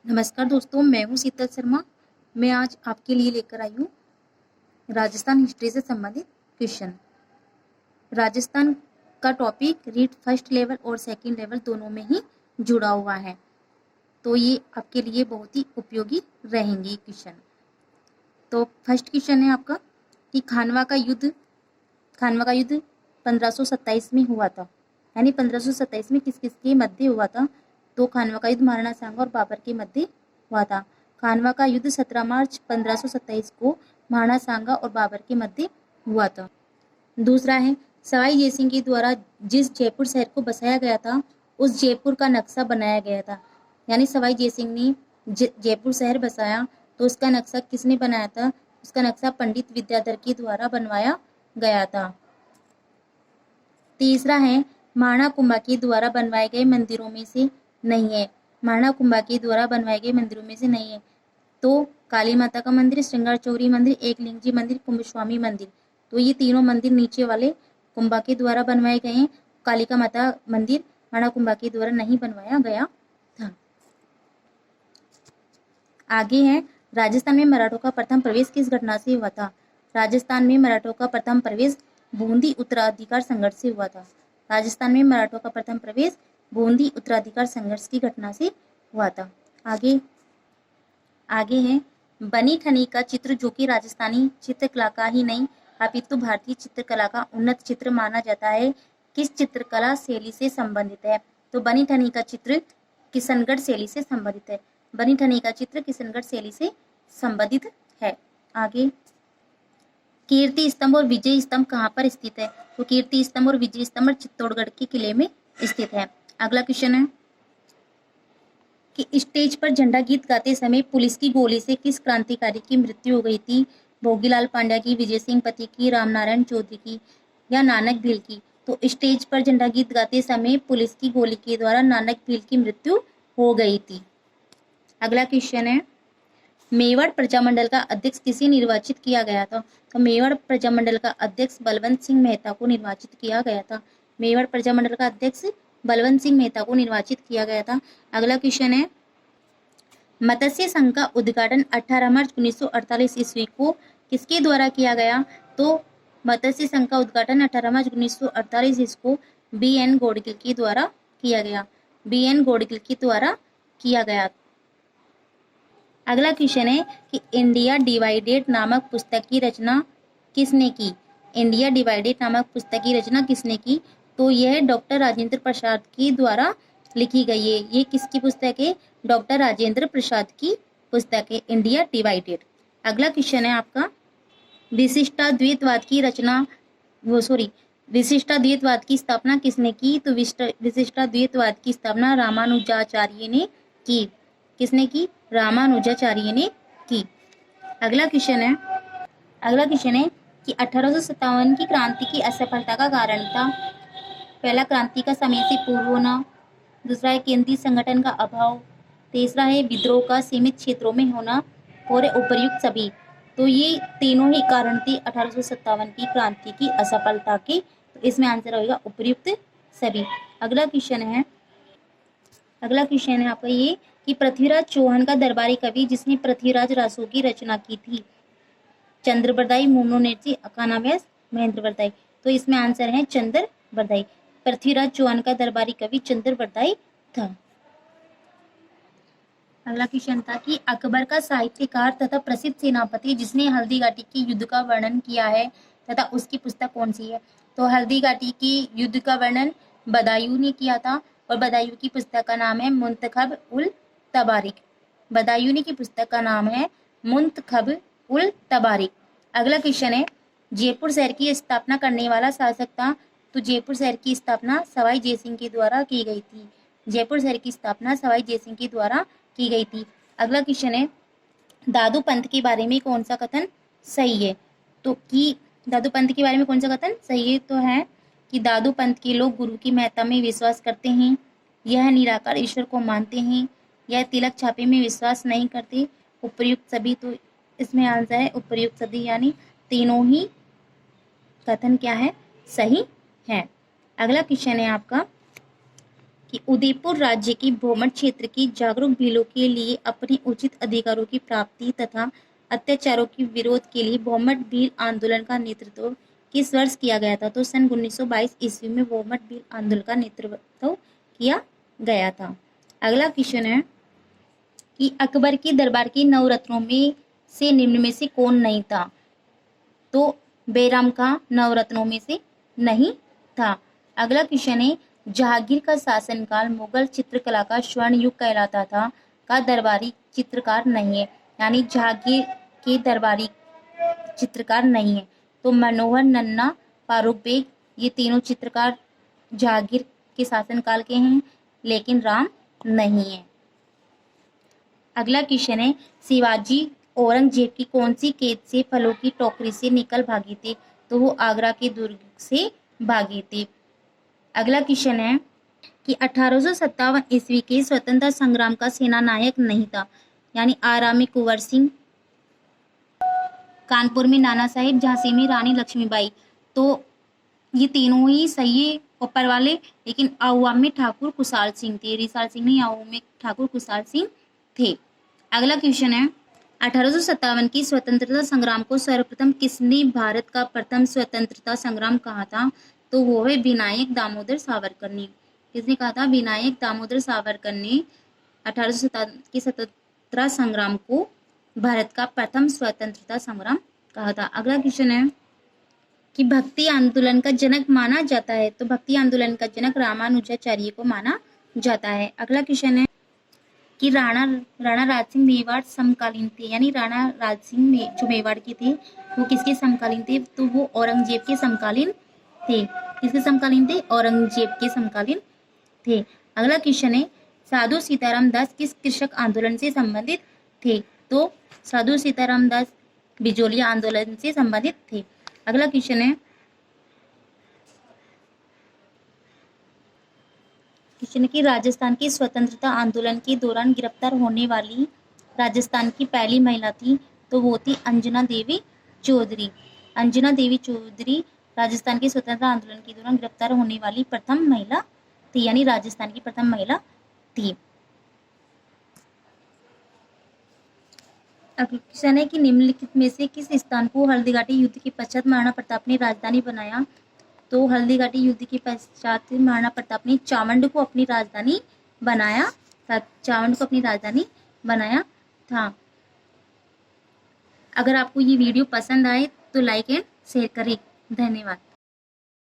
नमस्कार दोस्तों, मैं हूँ शीतल शर्मा। मैं आज आपके लिए लेकर आई हूँ राजस्थान हिस्ट्री से संबंधित क्वेश्चन। राजस्थान का टॉपिक रीड फर्स्ट लेवल और सेकंड लेवल दोनों में ही जुड़ा हुआ है, तो ये आपके लिए बहुत ही उपयोगी रहेंगे क्वेश्चन। तो फर्स्ट क्वेश्चन है आपका कि खानवा का युद्ध 1527 में हुआ था, यानी 1527 में किस किस के मध्य हुआ था? तो खानवा का युद्ध महाराणा सांगा और बाबर के मध्य हुआ था। खानवा का युद्ध 17 मार्च 1527 को महाराणा सांगा और बाबर के मध्य हुआ था। दूसरा है सवाई जयसिंह के द्वारा जिस जयपुर शहर को बसाया गया था उस जयपुर का नक्शा बनाया गया था, यानी सवाई जयसिंह ने जयपुर शहर बसाया तो उसका नक्शा किसने बनाया था? उसका नक्शा पंडित विद्याधर के द्वारा बनवाया गया था। तीसरा है महाराणा कुंभा के द्वारा बनवाए गए मंदिरों में से नहीं है। महाराणा कुंभा के द्वारा बनवाए गए मंदिरों में से नहीं है तो काली माता का मंदिर, श्रृंगार चौरी मंदिर, एकलिंग जी मंदिर, कुंभस्वामी मंदिर। तो ये तीनों मंदिर नीचे वाले कुंभा के द्वारा बनवाए गए हैं। कालिका माता मंदिर महाराणा कुंभा के द्वारा नहीं बनवाया गया था। आगे है राजस्थान में मराठों का प्रथम प्रवेश किस घटना से हुआ था? राजस्थान में मराठों का प्रथम प्रवेश बूंदी उत्तराधिकार संघर्ष से हुआ था। राजस्थान में मराठों का प्रथम प्रवेश बूंदी उत्तराधिकार संघर्ष की घटना से हुआ था। आगे है बनी ठनी का चित्र, जो कि राजस्थानी चित्रकला का ही नहीं अपितु भारतीय चित्रकला का उन्नत चित्र माना जाता है, किस चित्रकला शैली से संबंधित है? तो बनी ठनी का चित्र किशनगढ़ शैली से संबंधित है। बनी ठनी का चित्र किशनगढ़ शैली से संबंधित है। आगे कीर्ति स्तंभ और विजय स्तंभ कहाँ पर स्थित है? तो कीर्ति स्तंभ और विजय स्तंभ चित्तौड़गढ़ के किले में स्थित है। अगला क्वेश्चन है कि स्टेज पर झंडा गीत गाते समय पुलिस की गोली से किस क्रांतिकारी की मृत्यु हो गई थी? भोगीलाल पांड्या की, विजय सिंह पति की, रामनारायण चौधरी की या नानक भील की? तो स्टेज पर झंडा गीत गाते समय पुलिस की गोली के द्वारा नानक भील की मृत्यु हो गई थी। अगला क्वेश्चन है मेवाड़ प्रजामंडल का अध्यक्ष किसे निर्वाचित किया गया था? तो मेवाड़ प्रजामंडल का अध्यक्ष बलवंत सिंह मेहता को निर्वाचित किया गया था। मेवाड़ प्रजामंडल का अध्यक्ष बलवंत सिंह मेहता को निर्वाचित किया गया था। अगला क्वेश्चन है मत्स्य संघ का उद्घाटन 18 मार्च 1948 ईस्वी को किसके द्वारा किया गया? तो मत्स्य संघ का उद्घाटन 18 मार्च 1948 ईस्वी को B.N. गौड़गिल के द्वारा किया गया। B.N. गौड़गिल के द्वारा किया गया। अगला क्वेश्चन है कि इंडिया डिवाइडेड नामक पुस्तक की रचना किसने की? इंडिया डिवाइडेड नामक पुस्तक की रचना किसने की? तो यह डॉक्टर राजेंद्र प्रसाद के द्वारा लिखी गई है। ये किसकी पुस्तक है? डॉक्टर राजेंद्र प्रसाद की पुस्तक है इंडिया डिवाइडेड। अगला क्वेश्चन है आपका विशिष्टाद्वैतवाद की रचना विशिष्टाद्वैतवाद की स्थापना किसने की? तो विशिष्टाद्वैतवाद की स्थापना रामानुजाचार्य ने की। किसने की? रामानुजाचार्य ने की। अगला क्वेश्चन है कि 1857 की क्रांति की असफलता का कारण था। पहला, क्रांति का समय से पूर्व होना। दूसरा है केंद्रीय संगठन का अभाव। तीसरा है विद्रोह का सीमित क्षेत्रों में होना और उपर्युक्त सभी। तो ये तीनों ही कारण थे 1857 की क्रांति की असफलता के। तो इसमें आंसर होगा उपर्युक्त सभी। अगला क्वेश्चन है आपका ये कि पृथ्वीराज चौहान का दरबारी कवि जिसने पृथ्वीराज रासो की रचना की थी? चंद्रबरदाई, मोमनो-नेर्जी, अकानाव्यास, महेंद्रबरदाई। तो इसमें आंसर है चंद्रबरदाई। पृथ्वीराज चौहान का दरबारी कवि चंद्रबरदाई था। अगला क्वेश्चन था कि अकबर का साहित्यकार तथा प्रसिद्ध सेनापति जिसने हल्दी घाटी के युद्ध का वर्णन किया है तथा उसकी पुस्तक कौन सी है? तो हल्दी घाटी के युद्ध का वर्णन बदायूं ने किया था और बदायूं की पुस्तक का नाम है मुंतखब उल तबारिक। बदायूं की पुस्तक का नाम है मुंतखब उल तबारिक। अगला क्वेश्चन है जयपुर शहर की स्थापना करने वाला शासक था? तो जयपुर शहर की स्थापना सवाई जयसिंह के द्वारा की गई थी। जयपुर शहर की स्थापना सवाई जयसिंह के द्वारा की गई थी। अगला क्वेश्चन है दादू पंथ के बारे में कौन सा कथन सही है? तो कि दादू पंथ के बारे में कौन सा कथन सही है? तो है कि दादू पंथ के लोग गुरु की महत्ता में विश्वास करते हैं, यह निराकार ईश्वर को मानते हैं, यह तिलक छापे में विश्वास नहीं करते, उपर्युक्त सभी। तो इसमें आंसर है उपर्युक्त सभी, यानी तीनों ही कथन क्या है? सही है। अगला क्वेश्चन है आपका कि उदयपुर राज्य की भौमट क्षेत्र की जागरूक भीलों के लिए अपने उचित अधिकारों की प्राप्ति तथा अत्याचारों के विरोध के लिए भौमट भील आंदोलन का नेतृत्व किस वर्ष किया गया था? तो सन 1922 ईस्वी में भौमट भील आंदोलन का नेतृत्व किया गया था। अगला क्वेश्चन है कि अकबर की दरबार के नवरत्नों में से निम्न में से कौन नहीं था? तो बैराम खां नवरत्नों में से नहीं था। अगला क्वेश्चन है जहांगीर का शासनकाल मुगल चित्रकला का स्वर्ण युग कहलाता था का दरबारी चित्रकार नहीं है, यानी जहांगीर के दरबारी चित्रकार नहीं है। तो मनोहर, नन्ना, फारूक बेग ये तीनों चित्रकार जहांगीर के शासनकाल के हैं, लेकिन राम नहीं है। अगला क्वेश्चन है शिवाजी औरंगजेब की कौन सी कैद से फलों की टोकरी से निकल भागे थे? तो वो आगरा के दुर्ग से भागे थे। अगला क्वेश्चन है कि 1857 ईस्वी के स्वतंत्रता संग्राम का सेनानायक नहीं था, यानी आरा में कुंवर सिंह, कानपुर में नाना साहेब, झांसी में रानी लक्ष्मीबाई। तो ये तीनों ही सही है ऊपर वाले, लेकिन आहुआ में ठाकुर कुशाल सिंह थे। रिसाल सिंह नहीं, आहुआ में ठाकुर कुशाल सिंह थे। अगला क्वेश्चन है 1857 की स्वतंत्रता संग्राम को सर्वप्रथम किसने भारत का प्रथम स्वतंत्रता संग्राम कहा था? तो वो है विनायक दामोदर सावरकर ने। किसने कहा था? विनायक दामोदर सावरकर ने 1857 की स्वतंत्रता संग्राम को भारत का प्रथम स्वतंत्रता संग्राम कहा था। अगला क्वेश्चन है कि भक्ति आंदोलन का जनक माना जाता है? तो भक्ति आंदोलन का जनक रामानुजाचार्य को माना जाता है। अगला क्वेश्चन है कि राणा राज सिंह मेवाड़ समकालीन थे, यानी राणा राज सिंह में जो मेवाड़ के थे वो किसके समकालीन थे? तो वो औरंगजेब के समकालीन थे। किसके समकालीन थे? औरंगजेब के समकालीन थे। अगला क्वेश्चन है साधु सीताराम दास किस कृषक आंदोलन से संबंधित थे? तो साधु सीताराम दास बिजोलिया आंदोलन से संबंधित थे। अगला क्वेश्चन है कि राजस्थान के स्वतंत्रता आंदोलन के दौरान गिरफ्तार होने वाली राजस्थान की पहली महिला थी, तो वो थी अंजना देवी चौधरी। अंजना देवी चौधरी राजस्थान के स्वतंत्रता आंदोलन के दौरान गिरफ्तार होने वाली प्रथम महिला थी, यानी राजस्थान की प्रथम महिला थी। अगला क्वेश्चन है कि निम्नलिखित में से किस स्थान को हल्दीघाटी युद्ध के पश्चात महाराणा प्रताप ने राजधानी बनाया? तो हल्दीघाटी युद्ध के पश्चात महाराणा प्रताप ने चावंड को अपनी राजधानी बनाया था। अगर आपको ये वीडियो पसंद आए तो लाइक एंड शेयर करें। धन्यवाद।